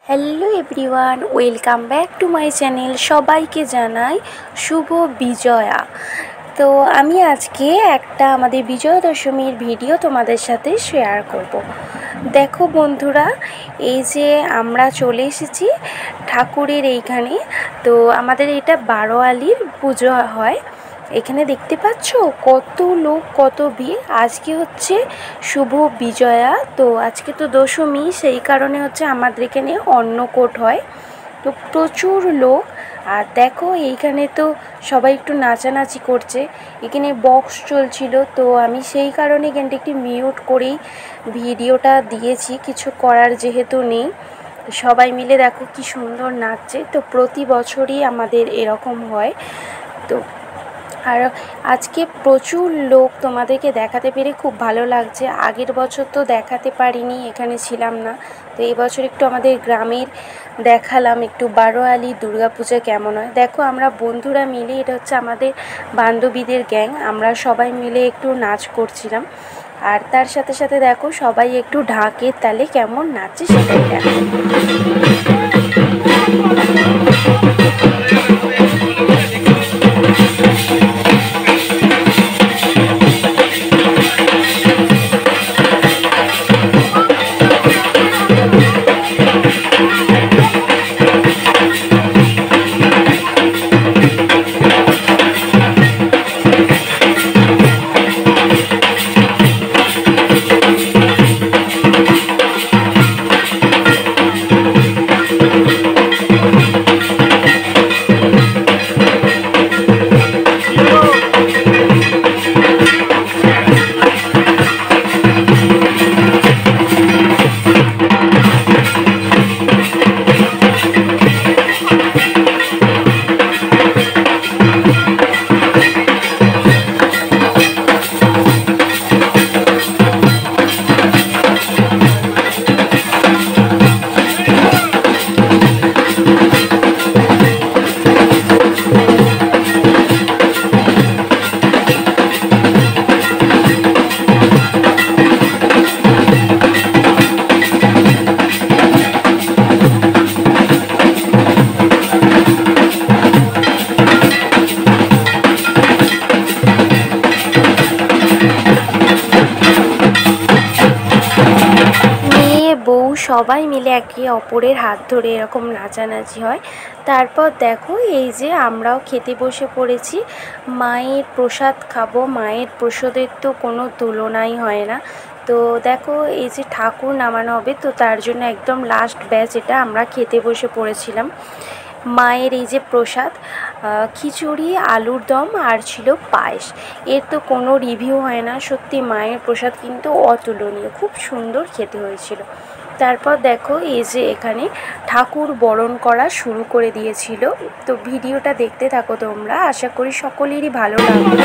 Hello everyone, welcome back to my channel. সবাইকে জানাই শুভ বিজয়া। তো আমি আজকে একটা আমাদের বিজয়া দশমীর ভিডিও তোমাদের সাথে শেয়ার করব। দেখো বন্ধুরা, এই যে আমরা চলে এসেছি ঠাকুরের এইখানে। তো আমাদের এটা বারোয়ালির পুজো হয়। এখানে দেখতে পাচ্ছ কত লোক, কত ভিড়। আজকে হচ্ছে শুভ বিজয়া, তো আজকে তো দশমী, সেই কারণে হচ্ছে আমাদের এখানে অন্নকূট হয়। তো প্রচুর লোক। আর দেখো এইখানে তো সবাই একটু নাচানাচি করছে, এখানে বক্স চলছিল, তো আমি সেই কারণে এখানটা একটু মিউট করেই ভিডিওটা দিয়েছি, কিছু করার যেহেতু নেই। সবাই মিলে দেখো কি সুন্দর নাচছে। তো প্রতি বছরই আমাদের এরকম হয়। তো আর আজকে প্রচুর লোক, তোমাদেরকে দেখাতে পেরে খুব ভালো লাগছে। আগের বছর তো দেখাতে পারিনি, এখানে ছিলাম না। তো এই বছর একটু আমাদের গ্রামের দেখালাম, একটু বারোয়ালি দুর্গাপূজা কেমন হয়। দেখো আমরা বন্ধুরা মিলে, এটা হচ্ছে আমাদের বান্ধবীদের গ্যাং, আমরা সবাই মিলে একটু নাচ করছিলাম। আর তার সাথে সাথে দেখো সবাই একটু ঢাকের তালে কেমন নাচছে সেটাই দেখো। বউ সবাই মিলে একে অপরের হাত ধরে এরকম নাচানাচি হয়। তারপর দেখো এই যে আমরাও খেতে বসে পড়েছি, মায়ের প্রসাদ খাবো। মায়ের প্রসাদের তো কোনো তুলনাই হয় না। তো দেখো এই যে ঠাকুর নামানো হবে, তো তার জন্য একদম লাস্ট ব্যাচ এটা, আমরা খেতে বসে পড়েছিলাম। মায়ের এই যে প্রসাদ, খিচুড়ি, আলুর দম আর ছিল পায়েস। এর তো কোনো রিভিউ হয় না, সত্যি মায়ের প্রসাদ কিন্তু অতুলনীয়, খুব সুন্দর খেতে হয়েছিল। তারপর দেখো এই যে এখানে ঠাকুর বরণ করা শুরু করে দিয়েছিল। তো ভিডিওটা দেখতে থাকো তোমরা, আশা করি সকলেরই ভালো লাগবে।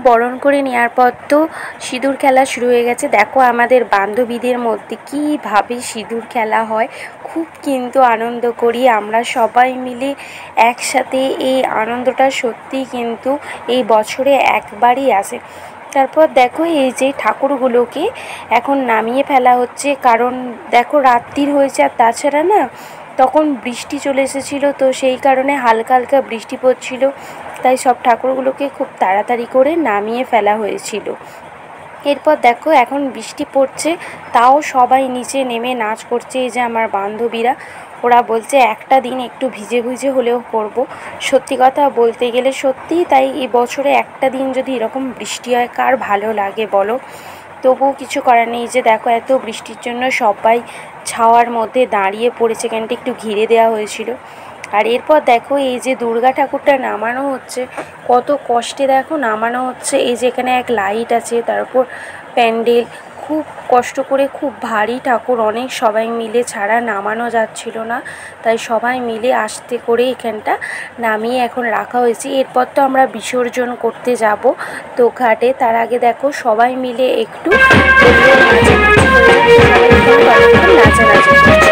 বরণ করে নেওয়ার পর তো সিঁদুর খেলা শুরু হয়ে গেছে। দেখো আমাদের বান্ধবীদের মধ্যে কীভাবে সিঁদুর খেলা হয়, খুব কিন্তু আনন্দ করি আমরা সবাই মিলে একসাথে। এই আনন্দটা সত্যিই কিন্তু এই বছরে একবারই আসে। তারপর দেখো এই যে ঠাকুরগুলোকে এখন নামিয়ে ফেলা হচ্ছে, কারণ দেখো রাত্রির হয়েছে, আর তাছাড়া না তখন বৃষ্টি চলে এসেছিলো, তো সেই কারণে হালকা হালকা বৃষ্টি পড়ছিল, তাই সব ঠাকুরগুলোকে খুব তাড়াতাড়ি করে নামিয়ে ফেলা হয়েছিল। এরপর দেখো এখন বৃষ্টি পড়ছে, তাও সবাই নিচে নেমে নাচ করছে। এই যে আমার বান্ধবীরা, ওরা বলছে একটা দিন একটু ভিজে ভিজে হলেও করব। সত্যি কথা বলতে গেলে সত্যিই তাই, এই বছরে একটা দিন যদি এরকম বৃষ্টি হয় কার ভালো লাগে বলো। তবুও কিছু করার নেই। যে দেখো এত বৃষ্টির জন্য সবাই ছাওয়ার মধ্যে দাঁড়িয়ে পড়েছে, এখানটা একটু ঘিরে দেওয়া হয়েছিল। আর এরপর দেখো এই যে দুর্গা ঠাকুরটা নামানো হচ্ছে, কত কষ্টে দেখো নামানো হচ্ছে। এই যে এখানে এক লাইট আছে, তারপর প্যান্ডেল, খুব কষ্ট করে, খুব ভারী ঠাকুর, অনেক সবাই মিলে ছাড়া নামানো যাচ্ছিল না, তাই সবাই মিলে আস্তে করে এখানটা নামিয়ে এখন রাখা হয়েছে। এরপর তো আমরা বিসর্জন করতে যাব তো ঘাটে, তার আগে দেখো সবাই মিলে একটু নাচানাচি করছে।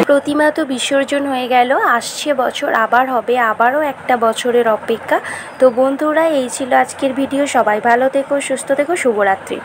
প্রতিমা তো বিসর্জন হয়ে গেল, আসছে বছর আবার হবে, আবারও একটা বছরের অপেক্ষা। তো বন্ধুরা এই ছিল আজকের ভিডিও, সবাই ভালো থেকো, সুস্থ থেকো, শুভরাত্রি।